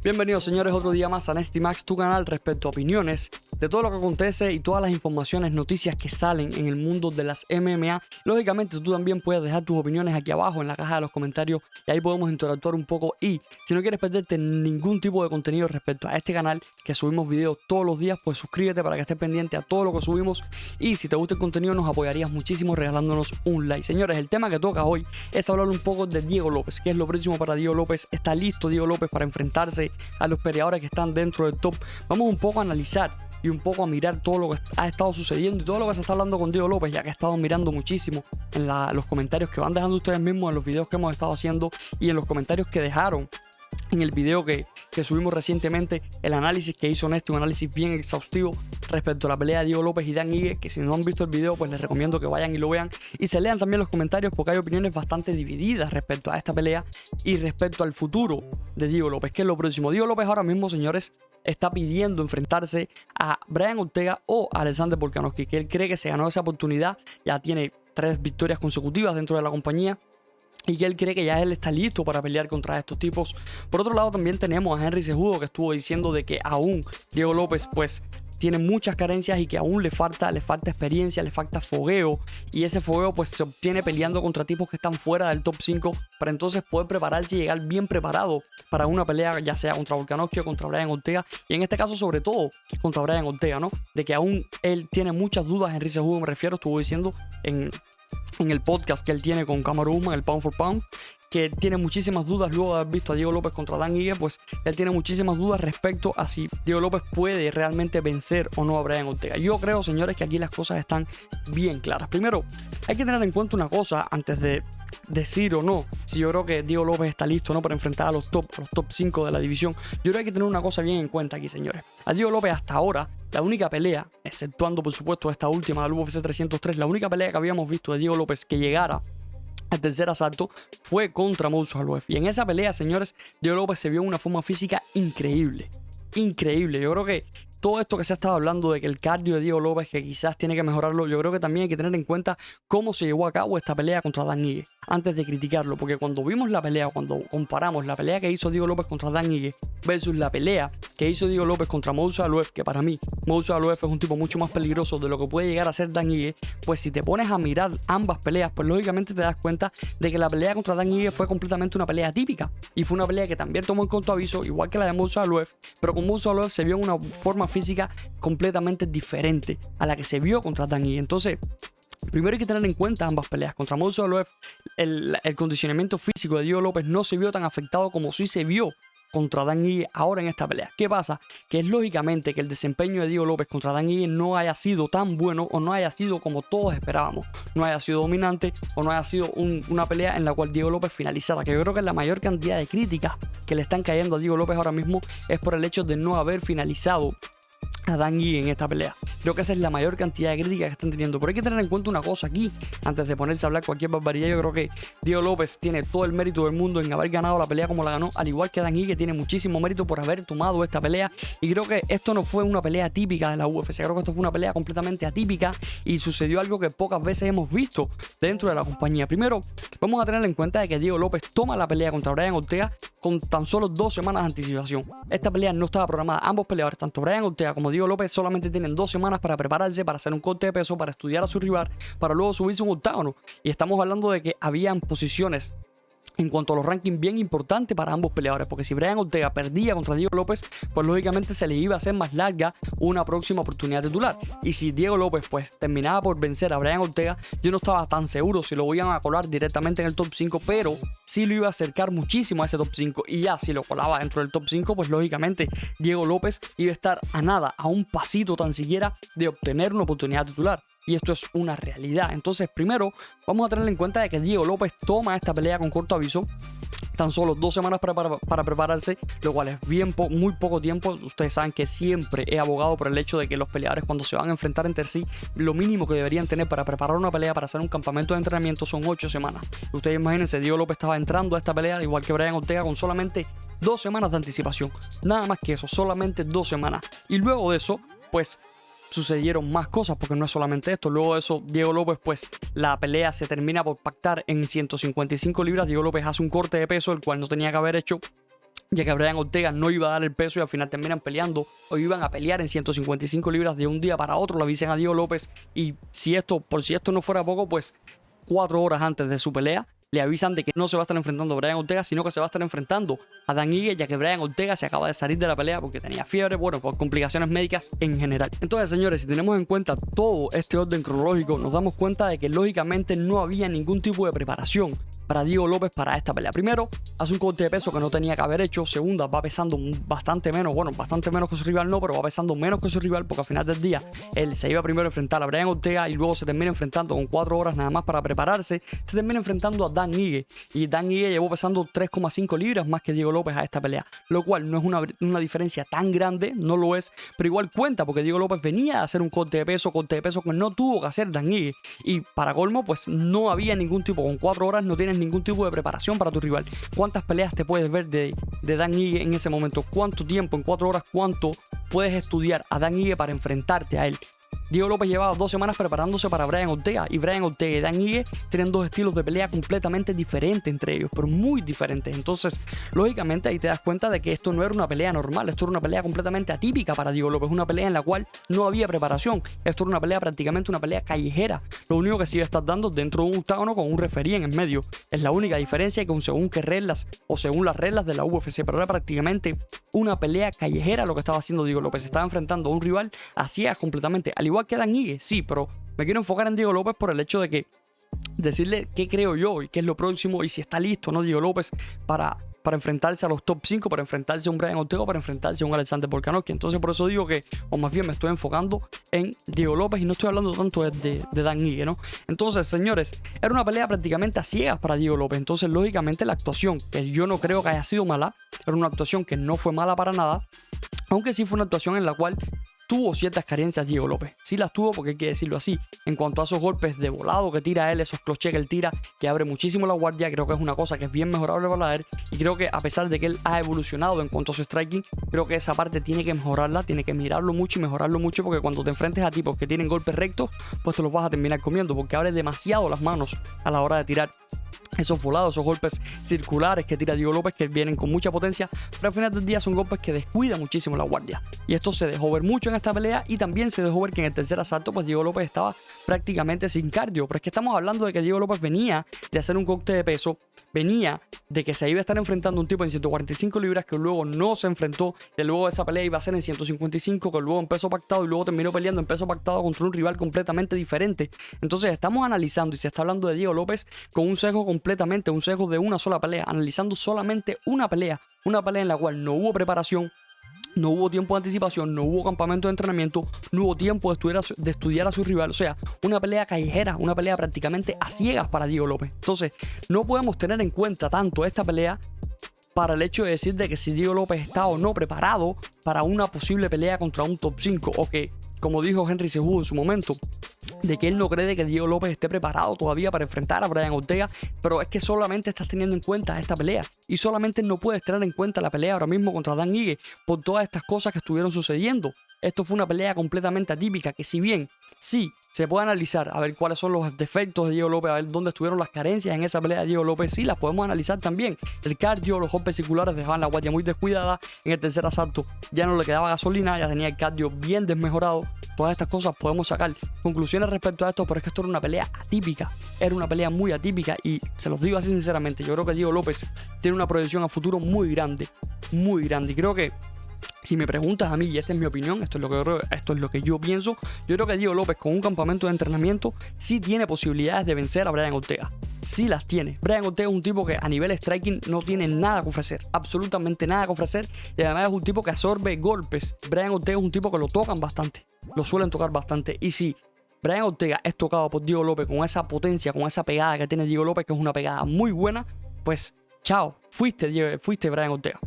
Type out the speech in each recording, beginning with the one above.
Bienvenidos señores otro día más a Nasty Max, tu canal respecto a opiniones de todo lo que acontece y todas las informaciones, noticias que salen en el mundo de las MMA. Lógicamente tú también puedes dejar tus opiniones aquí abajo en la caja de los comentarios y ahí podemos interactuar un poco. Y si no quieres perderte ningún tipo de contenido respecto a este canal, que subimos videos todos los días, pues suscríbete para que estés pendiente a todo lo que subimos. Y si te gusta el contenido nos apoyarías muchísimo regalándonos un like. Señores, el tema que toca hoy es hablar un poco de Diego López. ¿Qué es lo próximo para Diego López? ¿Está listo Diego López para enfrentarse a los peleadores que están dentro del top? Vamos un poco a analizar y un poco a mirar todo lo que ha estado sucediendo y todo lo que se está hablando con Diego López, ya que he estado mirando muchísimo en los comentarios que van dejando ustedes mismos en los videos que hemos estado haciendo y en los comentarios que dejaron en el video que subimos recientemente, el análisis que hizo Néstor, un análisis bien exhaustivo respecto a la pelea de Diego López y Dan Ige, que si no han visto el video pues les recomiendo que vayan y lo vean y se lean también los comentarios, porque hay opiniones bastante divididas respecto a esta pelea y respecto al futuro de Diego López. ¿Qué es lo próximo? Diego López ahora mismo, señores, está pidiendo enfrentarse a Brian Ortega o a Alexander Volkanovski, que él cree que se ganó esa oportunidad, ya tiene 3 victorias consecutivas dentro de la compañía y que él cree que ya él está listo para pelear contra estos tipos. Por otro lado también tenemos a Henry Cejudo, que estuvo diciendo de que aún Diego López pues tiene muchas carencias y que aún le falta experiencia, le falta fogueo, y ese fogueo pues se obtiene peleando contra tipos que están fuera del top 5 para entonces poder prepararse y llegar bien preparado para una pelea, ya sea contra Volkanovski o contra Brian Ortega, y en este caso sobre todo contra Brian Ortega, ¿no? De que aún él tiene muchas dudas. Henry Cejudo me refiero, estuvo diciendo en el podcast que él tiene con Kamaru Usman, el Pound for Pound, que tiene muchísimas dudas luego de haber visto a Diego López contra Dan Ige. Pues él tiene muchísimas dudas respecto a si Diego López puede realmente vencer o no a Brian Ortega. Yo creo, señores, que aquí las cosas están bien claras. Primero, hay que tener en cuenta una cosa antes de decir o no si yo creo que Diego López está listo o no para enfrentar a los top 5 de la división. Yo creo que hay que tener una cosa bien en cuenta aquí, señores. A Diego López hasta ahora, la única pelea, exceptuando por supuesto esta última, la UFC 303, la única pelea que habíamos visto de Diego López que llegara al tercer asalto fue contra Movsar. Y en esa pelea, señores, Diego López se vio en una forma física increíble. Increíble. Yo creo que todo esto que se ha estado hablando de que el cardio de Diego López, que quizás tiene que mejorarlo, yo creo que también hay que tener en cuenta cómo se llevó a cabo esta pelea contra Dan Ige antes de criticarlo, porque cuando vimos la pelea, cuando comparamos la pelea que hizo Diego López contra Dan Ige versus la pelea que hizo Diego López contra Movsar, que para mí Movsar es un tipo mucho más peligroso de lo que puede llegar a ser Dan Ige, pues si te pones a mirar ambas peleas, pues lógicamente te das cuenta de que la pelea contra Dan Ige fue completamente una pelea típica y fue una pelea que también tomó en cuenta aviso, igual que la de Movsar, pero con Movsar se vio en una forma física completamente diferente a la que se vio contra Dan Ige. Entonces, primero hay que tener en cuenta ambas peleas. Contra Movsar, el condicionamiento físico de Diego López no se vio tan afectado como sí se vio contra Dan Ige ahora en esta pelea. ¿Qué pasa? Que es lógicamente que el desempeño de Diego López contra Dan Ige no haya sido tan bueno o no haya sido como todos esperábamos. No haya sido dominante o no haya sido una pelea en la cual Diego López finalizara. Que yo creo que la mayor cantidad de críticas que le están cayendo a Diego López ahora mismo es por el hecho de no haber finalizado a Dan Ige en esta pelea. Creo que esa es la mayor cantidad de críticas que están teniendo. Pero hay que tener en cuenta una cosa aquí, antes de ponerse a hablar cualquier barbaridad. Yo creo que Diego López tiene todo el mérito del mundo en haber ganado la pelea como la ganó, al igual que Dan Ige tiene muchísimo mérito por haber tomado esta pelea. Y creo que esto no fue una pelea típica de la UFC. Creo que esto fue una pelea completamente atípica y sucedió algo que pocas veces hemos visto dentro de la compañía. Primero, vamos a tener en cuenta de que Diego López toma la pelea contra Brian Ortega con tan solo 2 semanas de anticipación. Esta pelea no estaba programada. Ambos peleadores, tanto Brian Ortega como Diego López, solamente tienen 2 semanas para prepararse, para hacer un corte de peso, para estudiar a su rival, para luego subirse un octágono. Y estamos hablando de que habían posiciones en cuanto a los rankings bien importantes para ambos peleadores, porque si Brian Ortega perdía contra Diego López, pues lógicamente se le iba a hacer más larga una próxima oportunidad titular. Y si Diego López pues terminaba por vencer a Brian Ortega, yo no estaba tan seguro si lo iban a colar directamente en el top 5, pero sí lo iba a acercar muchísimo a ese top 5. Y ya si lo colaba dentro del top 5, pues lógicamente Diego López iba a estar a nada, a un pasito tan siquiera de obtener una oportunidad titular. Y esto es una realidad. Entonces, primero, vamos a tener en cuenta de que Diego López toma esta pelea con corto aviso. Tan solo 2 semanas para prepararse, lo cual es muy poco tiempo. Ustedes saben que siempre he abogado por el hecho de que los peleadores, cuando se van a enfrentar entre sí, lo mínimo que deberían tener para preparar una pelea, para hacer un campamento de entrenamiento, son 8 semanas. Ustedes imagínense, Diego López estaba entrando a esta pelea, igual que Brian Ortega, con solamente 2 semanas de anticipación. Nada más que eso, solamente 2 semanas. Y luego de eso, pues sucedieron más cosas, porque no es solamente esto. Luego de eso, Diego López, pues la pelea se termina por pactar en 155 libras. Diego López hace un corte de peso, el cual no tenía que haber hecho, ya que Brian Ortega no iba a dar el peso y al final terminan peleando o iban a pelear en 155 libras de un día para otro. Le avisan a Diego López y por si esto no fuera poco, pues 4 horas antes de su pelea le avisan de que no se va a estar enfrentando a Brian Ortega, sino que se va a estar enfrentando a Dan Ige, ya que Brian Ortega se acaba de salir de la pelea porque tenía fiebre, bueno, por complicaciones médicas en general. Entonces, señores, si tenemos en cuenta todo este orden cronológico, nos damos cuenta de que lógicamente no había ningún tipo de preparación para Diego López para esta pelea. Primero, hace un corte de peso que no tenía que haber hecho. Segunda, va pesando bastante menos, bueno, bastante menos que su rival no, pero va pesando menos que su rival porque al final del día él se iba primero a enfrentar a Brian Ortega y luego se termina enfrentando con 4 horas nada más para prepararse. Se termina enfrentando a Dan Ige y Dan Ige llevó pesando 3,5 libras más que Diego López a esta pelea, lo cual no es una diferencia tan grande, no lo es, pero igual cuenta porque Diego López venía a hacer un corte de peso que no tuvo que hacer Dan Ige y para colmo pues no había ningún tipo, con 4 horas no tienes ningún tipo de preparación para tu rival. ¿Cuántas peleas te puedes ver de Dan Ige en ese momento? ¿Cuánto tiempo, en 4 horas, cuánto puedes estudiar a Dan Ige para enfrentarte a él? Diego López llevaba 2 semanas preparándose para Brian Ortega y Brian Ortega y Dan Ige tienen 2 estilos de pelea completamente diferentes entre ellos, pero muy diferentes. Entonces, lógicamente ahí te das cuenta de que esto no era una pelea normal, esto era una pelea completamente atípica para Diego López, una pelea en la cual no había preparación. Esto era una pelea prácticamente una pelea callejera. Lo único que sí iba a estar dando dentro de un octágono con un referí en el medio. Es la única diferencia que según qué reglas o según las reglas de la UFC, pero era prácticamente una pelea callejera lo que estaba haciendo Diego López. Se estaba enfrentando a un rival a ciegas completamente, al igual que Dan Ige, sí, pero me quiero enfocar en Diego López por el hecho de que decirle qué creo yo y qué es lo próximo y si está listo, ¿no? Diego López para enfrentarse a los top 5, para enfrentarse a un Brian Ortega, para enfrentarse a un Alexander Volkanovski. Entonces por eso digo que, o más bien me estoy enfocando en Diego López y no estoy hablando tanto de Dan Ige, ¿no? Entonces, señores, era una pelea prácticamente a ciegas para Diego López. Entonces, lógicamente, la actuación, que yo no creo que haya sido mala, era una actuación que no fue mala para nada, aunque sí fue una actuación en la cual tuvo ciertas carencias Diego López. Sí las tuvo porque hay que decirlo así. En cuanto a esos golpes de volado que tira él, esos clochés que él tira, que abre muchísimo la guardia, creo que es una cosa que es bien mejorable para él. Y creo que a pesar de que él ha evolucionado en cuanto a su striking, creo que esa parte tiene que mejorarla, tiene que mirarlo mucho y mejorarlo mucho, porque cuando te enfrentes a tipos que tienen golpes rectos, pues te los vas a terminar comiendo, porque abre demasiado las manos a la hora de tirar esos volados, esos golpes circulares que tira Diego López, que vienen con mucha potencia, pero al final del día son golpes que descuidan muchísimo la guardia. Y esto se dejó ver mucho en esta pelea, y también se dejó ver que en el tercer asalto pues Diego López estaba prácticamente sin cardio. Pero es que estamos hablando de que Diego López venía de hacer un corte de peso, venía de que se iba a estar enfrentando a un tipo en 145 libras que luego no se enfrentó, y luego esa pelea iba a ser en 155, que luego en peso pactado, y luego terminó peleando en peso pactado contra un rival completamente diferente. Entonces estamos analizando, y se está hablando de Diego López con un sesgo completamente, un sesgo de una sola pelea, analizando solamente una pelea en la cual no hubo preparación, no hubo tiempo de anticipación, no hubo campamento de entrenamiento, no hubo tiempo de estudiar a su rival. O sea, una pelea callejera, una pelea prácticamente a ciegas para Diego López. Entonces, no podemos tener en cuenta tanto esta pelea para el hecho de decir de que si Diego López está o no preparado para una posible pelea contra un top 5, o que, como dijo Henry Cejudo en su momento, de que él no cree de que Diego López esté preparado todavía para enfrentar a Brian Ortega, pero es que solamente estás teniendo en cuenta esta pelea y solamente no puedes tener en cuenta la pelea ahora mismo contra Dan Ige por todas estas cosas que estuvieron sucediendo. Esto fue una pelea completamente atípica que, si bien sí se puede analizar a ver cuáles son los defectos de Diego López, a ver dónde estuvieron las carencias en esa pelea de Diego López, sí las podemos analizar también. El cardio, los golpes circulares dejaban la guardia muy descuidada. En el tercer asalto ya no le quedaba gasolina, ya tenía el cardio bien desmejorado. Todas estas cosas podemos sacar conclusiones respecto a esto, pero es que esto era una pelea atípica, era una pelea muy atípica, y se los digo así sinceramente, yo creo que Diego López tiene una proyección a futuro muy grande, y creo que, si me preguntas a mí, y esta es mi opinión, esto es lo que yo pienso, yo creo que Diego López, con un campamento de entrenamiento, sí tiene posibilidades de vencer a Brian Ortega. Sí las tiene. Brian Ortega es un tipo que a nivel striking no tiene nada que ofrecer, absolutamente nada que ofrecer, y además es un tipo que absorbe golpes. Brian Ortega es un tipo que lo tocan bastante, lo suelen tocar bastante, y si Brian Ortega es tocado por Diego López con esa potencia, con esa pegada que tiene Diego López, que es una pegada muy buena, pues chao, fuiste Brian Ortega,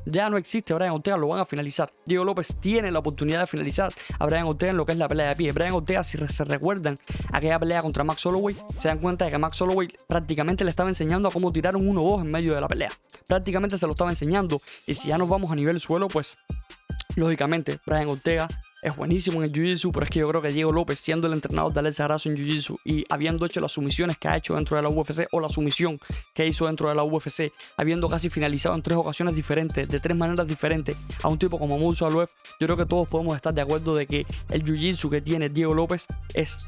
ya no existe Brian Ortega, lo van a finalizar. Diego López tiene la oportunidad de finalizar a Brian Ortega en lo que es la pelea de pie. Brian Ortega, si se recuerdan aquella pelea contra Max Holloway, se dan cuenta de que Max Holloway prácticamente le estaba enseñando a cómo tirar un 1-2 en medio de la pelea. Prácticamente se lo estaba enseñando, y si ya nos vamos a nivel suelo, pues lógicamente Brian Ortega es buenísimo en el Jiu-Jitsu, pero es que yo creo que Diego López, siendo el entrenador de Alexa Grasso en Jiu-Jitsu y habiendo hecho las sumisiones que ha hecho dentro de la UFC, o la sumisión que hizo dentro de la UFC, habiendo casi finalizado en 3 ocasiones diferentes, de 3 maneras diferentes, a un tipo como Movsar Evloev, yo creo que todos podemos estar de acuerdo de que el Jiu-Jitsu que tiene Diego López es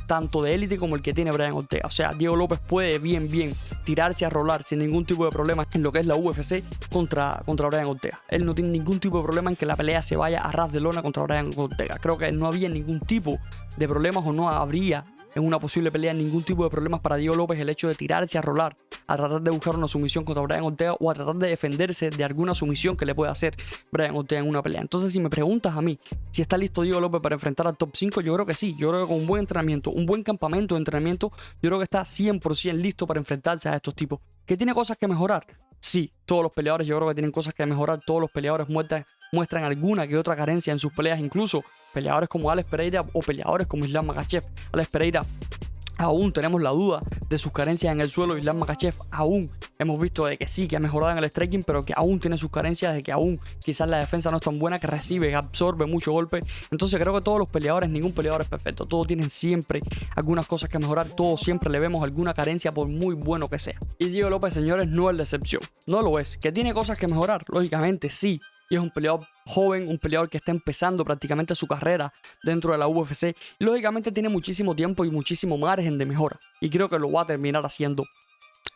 tanto de élite como el que tiene Brian Ortega. O sea, Diego López puede bien tirarse a rolar sin ningún tipo de problema en lo que es la UFC contra Brian Ortega. Él no tiene ningún tipo de problema en que la pelea se vaya a ras de lona contra Brian Ortega. Creo que no había ningún tipo de problemas, o no habría en una posible pelea ningún tipo de problemas para Diego López el hecho de tirarse a rolar, a tratar de buscar una sumisión contra Brian Ortega, o a tratar de defenderse de alguna sumisión que le pueda hacer Brian Ortega en una pelea. Entonces, si me preguntas a mí si está listo Diego López para enfrentar al top 5, yo creo que sí. Yo creo que con un buen entrenamiento, un buen campamento de entrenamiento, yo creo que está 100% listo para enfrentarse a estos tipos. ¿Que tiene cosas que mejorar? Sí, todos los peleadores yo creo que tienen cosas que mejorar. Todos los peleadores muestran alguna que otra carencia en sus peleas, incluso peleadores como Alex Pereira o peleadores como Islam Makhachev. Alex Pereira, aún tenemos la duda de sus carencias en el suelo. Islam Makhachev, aún hemos visto de que sí, que ha mejorado en el striking, pero que aún tiene sus carencias, de que aún quizás la defensa no es tan buena, que recibe, absorbe mucho golpe. Entonces creo que todos los peleadores, ningún peleador es perfecto, todos tienen siempre algunas cosas que mejorar, todos siempre le vemos alguna carencia por muy bueno que sea. Y Diego López, señores, no es la excepción, no lo es. ¿Que tiene cosas que mejorar? Lógicamente sí. Y es un peleador joven, un peleador que está empezando prácticamente su carrera dentro de la UFC. Y lógicamente tiene muchísimo tiempo y muchísimo margen de mejora. Y creo que lo va a terminar haciendo.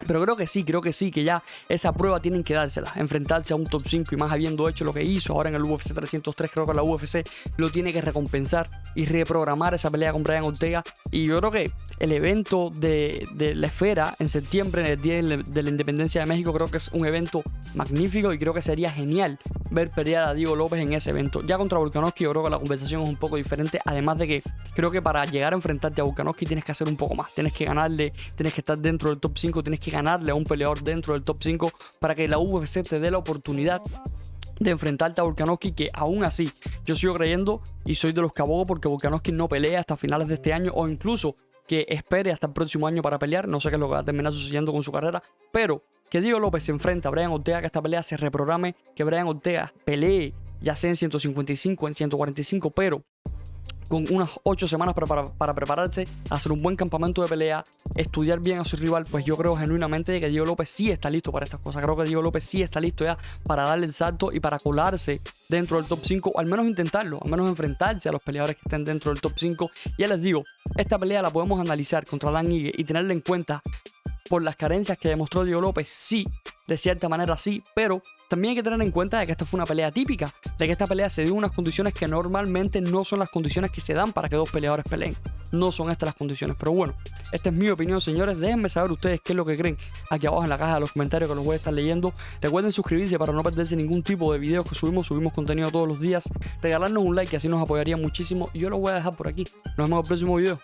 Pero creo que sí, que ya esa prueba tienen que dársela, enfrentarse a un top 5, y más habiendo hecho lo que hizo ahora en el UFC 303. Creo que la UFC lo tiene que recompensar y reprogramar esa pelea con Brian Ortega. Y yo creo que el evento de la esfera en septiembre, en el día de la independencia de México, creo que es un evento magnífico, y creo que sería genial ver pelear a Diego López en ese evento. Ya contra Volkanovski yo creo que la conversación es un poco diferente, además de que creo que para llegar a enfrentarte a Volkanovski tienes que hacer un poco más, tienes que ganarle, tienes que estar dentro del top 5, tienes que ganarle a un peleador dentro del top 5 para que la UFC te dé la oportunidad de enfrentarte a Volkanovski, que aún así yo sigo creyendo y soy de los que abogo porque Volkanovski no pelea hasta finales de este año, o incluso que espere hasta el próximo año para pelear. No sé qué es lo que va a terminar sucediendo con su carrera, pero que Diego López se enfrenta a Brian Ortega, que esta pelea se reprograme, que Brian Ortega pelee ya sea en 155, en 145, pero con unas 8 semanas para prepararse, hacer un buen campamento de pelea, estudiar bien a su rival. Pues yo creo genuinamente que Diego López sí está listo para estas cosas. Creo que Diego López sí está listo ya para darle el salto y para colarse dentro del top 5, o al menos intentarlo, al menos enfrentarse a los peleadores que estén dentro del top 5. Ya les digo, esta pelea la podemos analizar contra Dan Ige y tenerla en cuenta por las carencias que demostró Diego López, sí, de cierta manera sí, pero también hay que tener en cuenta de que esta fue una pelea típica, de que esta pelea se dio en unas condiciones que normalmente no son las condiciones que se dan para que dos peleadores peleen. No son estas las condiciones, pero bueno, esta es mi opinión, señores. Déjenme saber ustedes qué es lo que creen aquí abajo en la caja de los comentarios, que los voy a estar leyendo. Recuerden suscribirse para no perderse ningún tipo de videos que subimos contenido todos los días, regalarnos un like, que así nos apoyaría muchísimo, y yo lo voy a dejar por aquí. Nos vemos en el próximo video.